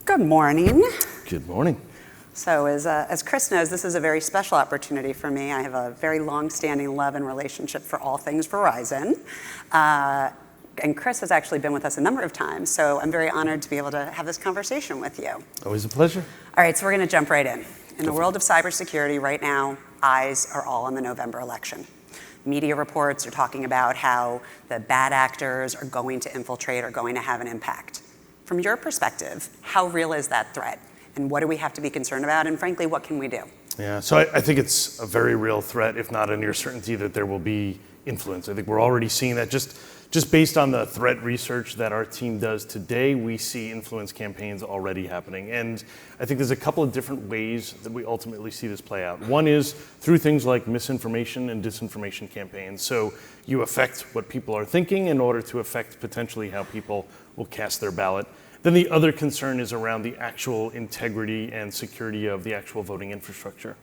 Good morning. Good morning. So as Chris knows, this is a very special opportunity for me. I have a very long-standing love and relationship for all things Verizon. And Chris has actually been with us a number of times, so I'm very honored to be able to have this conversation with you. Always a pleasure. All right, so we're going to jump right in. In the world of cybersecurity right now, eyes are all on the November election. Media reports are talking about how the bad actors are going to infiltrate, are going to have an impact. From your perspective, how real is that threat? And what do we have to be concerned about? And frankly, what can we do? Yeah, so I think it's a very real threat, if not a near certainty, that there will be influence. I think we're already seeing that just based on the threat research that our team does today, we see influence campaigns already happening. And I think there's a couple of different ways that we ultimately see this play out. One is through things like misinformation and disinformation campaigns. So you affect what people are thinking in order to affect potentially how people will cast their ballot. Then the other concern is around the actual integrity and security of the actual voting infrastructure.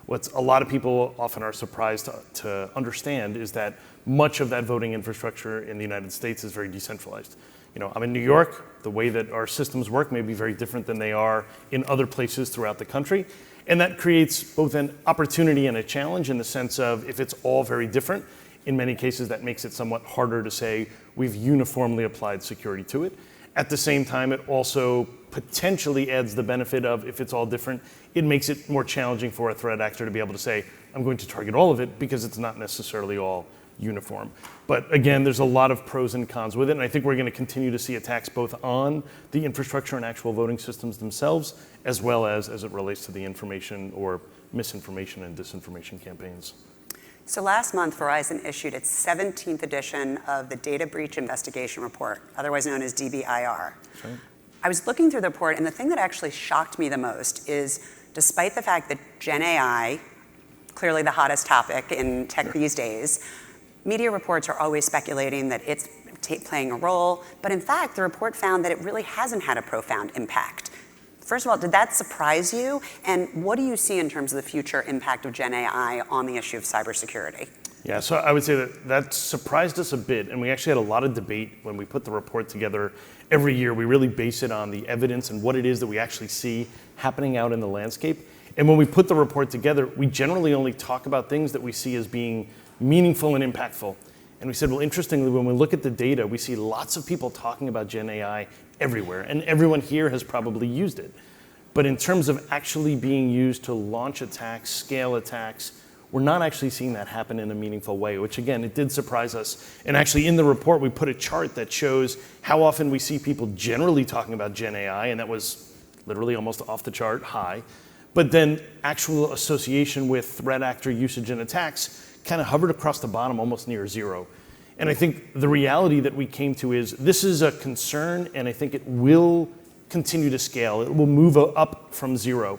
What a lot of people often are surprised to understand is that much of that voting infrastructure in the United States is very decentralized. You know, I'm in New York. The way that our systems work may be very different than they are in other places throughout the country. And that creates both an opportunity and a challenge in the sense of if it's all very different, in many cases that makes it somewhat harder to say we've uniformly applied security to it. At the same time, it also potentially adds the benefit of if it's all different, it makes it more challenging for a threat actor to be able to say, I'm going to target all of it because it's not necessarily all uniform. But again, there's a lot of pros and cons with it, and I think we're going to continue to see attacks both on the infrastructure and actual voting systems themselves, as well as it relates to the information or misinformation and disinformation campaigns. So last month, Verizon issued its 17th edition of the Data Breach Investigation Report, otherwise known as DBIR. Right. I was looking through the report, and the thing that actually shocked me the most is, despite the fact that Gen AI, clearly the hottest topic in tech these days, media reports are always speculating that it's playing a role, but in fact, the report found that it really hasn't had a profound impact. First of all, did that surprise you? And what do you see in terms of the future impact of Gen AI on the issue of cybersecurity? Yeah, so I would say that surprised us a bit, and we actually had a lot of debate when we put the report together. Every year, we really base it on the evidence and what it is that we actually see happening out in the landscape. And when we put the report together, we generally only talk about things that we see as being meaningful and impactful. And we said, well, interestingly, when we look at the data, we see lots of people talking about Gen AI everywhere, and everyone here has probably used it. But in terms of actually being used to launch attacks, scale attacks, we're not actually seeing that happen in a meaningful way, which again, it did surprise us. And actually in the report, we put a chart that shows how often we see people generally talking about Gen AI, and that was literally almost off the chart high. But then actual association with threat actor usage and attacks kind of hovered across the bottom almost near zero. And I think the reality that we came to is this is a concern, and I think it will continue to scale. It will move up from zero.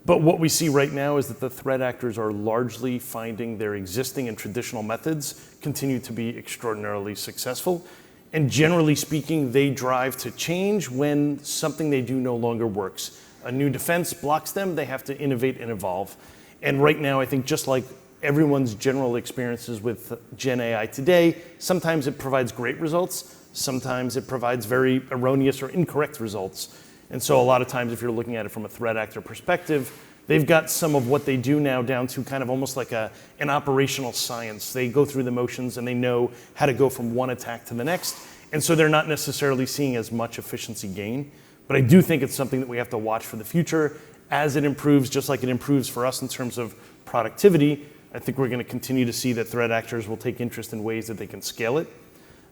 But what we see right now is that the threat actors are largely finding their existing and traditional methods continue to be extraordinarily successful. And generally speaking, they drive to change when something they do no longer works. A new defense blocks them, they have to innovate and evolve. And right now, I think just like everyone's general experiences with Gen AI today, sometimes it provides great results, sometimes it provides very erroneous or incorrect results. And so a lot of times if you're looking at it from a threat actor perspective, they've got some of what they do now down to kind of almost like an operational science. They go through the motions and they know how to go from one attack to the next. And so they're not necessarily seeing as much efficiency gain. But I do think it's something that we have to watch for the future as it improves, just like it improves for us in terms of productivity. I think we're going to continue to see that threat actors will take interest in ways that they can scale it.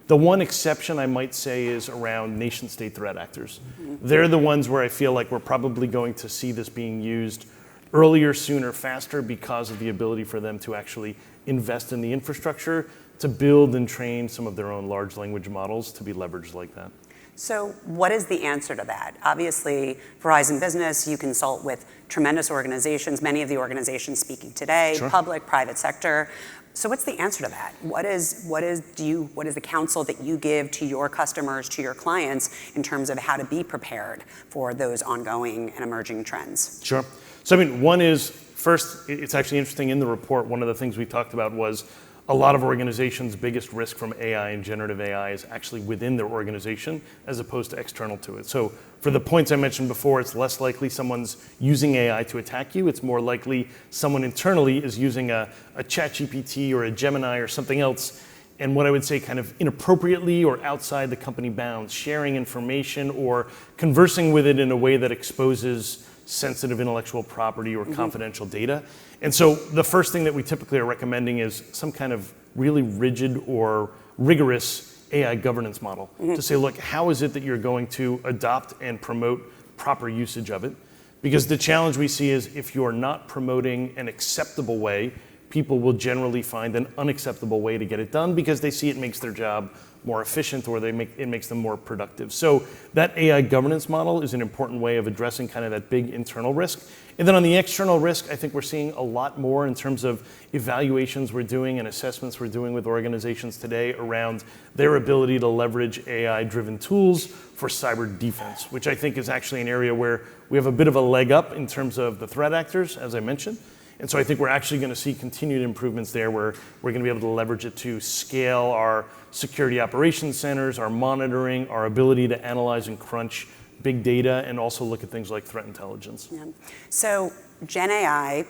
The one exception I might say is around nation-state threat actors. Mm-hmm. They're the ones where I feel like we're probably going to see this being used earlier, sooner, faster because of the ability for them to actually invest in the infrastructure to build and train some of their own large language models to be leveraged like that. So what is the answer to that? Obviously, Verizon Business, you consult with tremendous organizations, many of the organizations speaking today, Sure. Public, private sector. So what's the answer to that? What is the counsel that you give to your customers, to your clients, in terms of how to be prepared for those ongoing and emerging trends? Sure. So I mean, one is, first, it's actually interesting in the report, one of the things we talked about was a lot of organizations' biggest risk from AI and generative AI is actually within their organization as opposed to external to it. So for the points I mentioned before, it's less likely someone's using AI to attack you. It's more likely someone internally is using a ChatGPT or a Gemini or something else, and what I would say kind of inappropriately or outside the company bounds, sharing information or conversing with it in a way that exposes sensitive intellectual property or confidential data. And so the first thing that we typically are recommending is some kind of really rigid or rigorous AI governance model to say, look, how is it that you're going to adopt and promote proper usage of it? Because the challenge we see is if you're not promoting an acceptable way, people will generally find an unacceptable way to get it done because they see it makes their job more efficient or it makes them more productive. So that AI governance model is an important way of addressing kind of that big internal risk. And then on the external risk, I think we're seeing a lot more in terms of evaluations we're doing and assessments we're doing with organizations today around their ability to leverage AI-driven tools for cyber defense, which I think is actually an area where we have a bit of a leg up in terms of the threat actors, as I mentioned. And so I think we're actually going to see continued improvements there where we're going to be able to leverage it to scale our security operations centers, our monitoring, our ability to analyze and crunch big data, and also look at things like threat intelligence. Yeah. So Gen AI,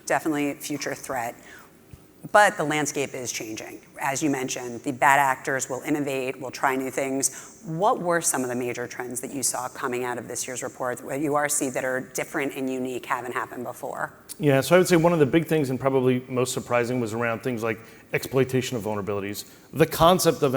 definitely a future threat, but the landscape is changing. As you mentioned, the bad actors will innovate, will try new things. What were some of the major trends that you saw coming out of this year's report that you see that are different and unique, haven't happened before? Yeah, so I would say one of the big things and probably most surprising was around things like exploitation of vulnerabilities. The concept of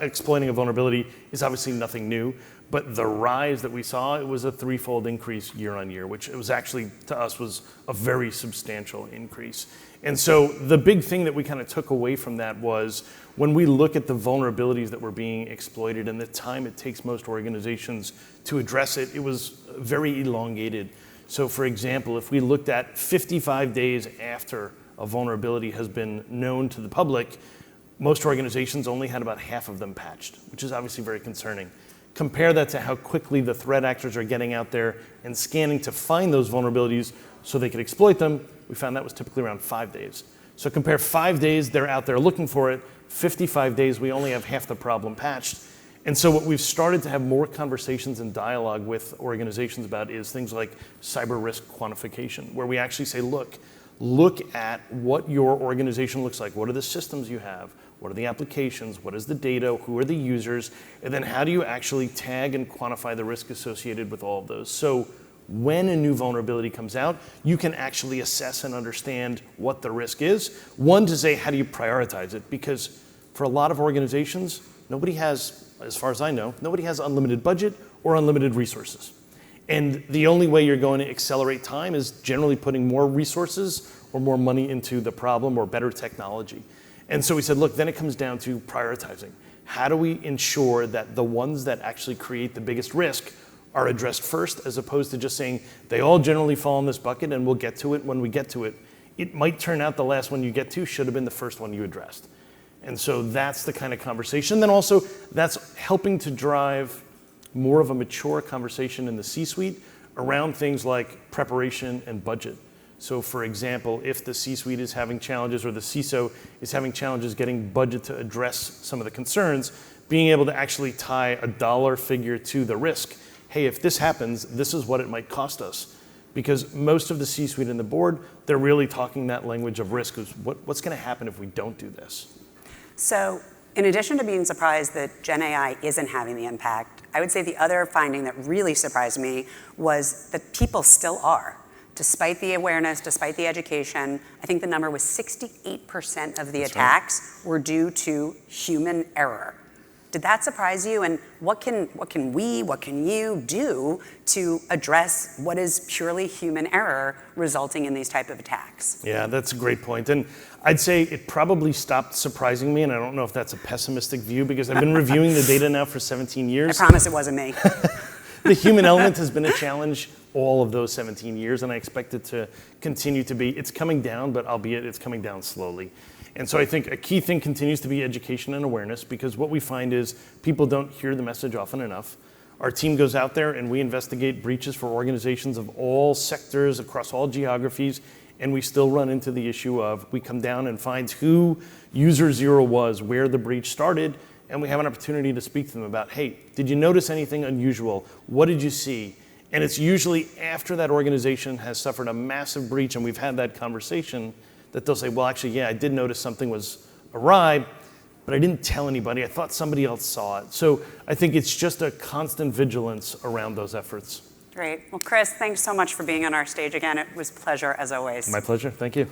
exploiting a vulnerability is obviously nothing new, but the rise that we saw, it was a threefold increase year on year, which it was actually, to us, was a very substantial increase. And so the big thing that we kind of took away from that was when we look at the vulnerabilities that were being exploited and the time it takes most organizations to address it, it was very elongated. So for example, if we looked at 55 days after a vulnerability has been known to the public, most organizations only had about half of them patched, which is obviously very concerning. Compare that to how quickly the threat actors are getting out there and scanning to find those vulnerabilities so they could exploit them. We found that was typically around 5 days. So compare 5 days, they're out there looking for it. 55 days, we only have half the problem patched. And so what we've started to have more conversations and dialogue with organizations about is things like cyber risk quantification, where we actually say, look at what your organization looks like. What are the systems you have? What are the applications? What is the data? Who are the users? And then how do you actually tag and quantify the risk associated with all of those? So when a new vulnerability comes out, you can actually assess and understand what the risk is. One, to say, how do you prioritize it? Because for a lot of organizations, nobody has, as far as I know, nobody has unlimited budget or unlimited resources. And the only way you're going to accelerate time is generally putting more resources or more money into the problem or better technology. And so we said, look, then it comes down to prioritizing. How do we ensure that the ones that actually create the biggest risk are addressed first, as opposed to just saying they all generally fall in this bucket and we'll get to it when we get to it? It might turn out the last one you get to should have been the first one you addressed. And so that's the kind of conversation. Then also that's helping to drive more of a mature conversation in the C-suite around things like preparation and budget. So for example, if the C-suite is having challenges or the CISO is having challenges getting budget to address some of the concerns, being able to actually tie a dollar figure to the risk. Hey, if this happens, this is what it might cost us. Because most of the C-suite and the board, they're really talking that language of risk. What's going to happen if we don't do this? So in addition to being surprised that Gen AI isn't having the impact, I would say the other finding that really surprised me was that people still are. Despite the awareness, despite the education, I think the number was 68% of the attacks were due to human error. Did that surprise you? And what can you do to address what is purely human error resulting in these type of attacks? Yeah, that's a great point. And I'd say it probably stopped surprising me, and I don't know if that's a pessimistic view because I've been reviewing the data now for 17 years. I promise it wasn't me. The human element has been a challenge all of those 17 years, and I expect it to continue to be. It's coming down, but albeit it's coming down slowly. And so I think a key thing continues to be education and awareness, because what we find is people don't hear the message often enough. Our team goes out there and we investigate breaches for organizations of all sectors across all geographies, And we still run into the issue of we come down and find who user 0 was, where the breach started, and we have an opportunity to speak to them about, hey, did you notice anything unusual? What did you see? And it's usually after that organization has suffered a massive breach and we've had that conversation that they'll say, well, actually, yeah, I did notice something was awry, but I didn't tell anybody. I thought somebody else saw it. So I think it's just a constant vigilance around those efforts. Great. Well, Chris, thanks so much for being on our stage again. It was a pleasure as always. My pleasure. Thank you.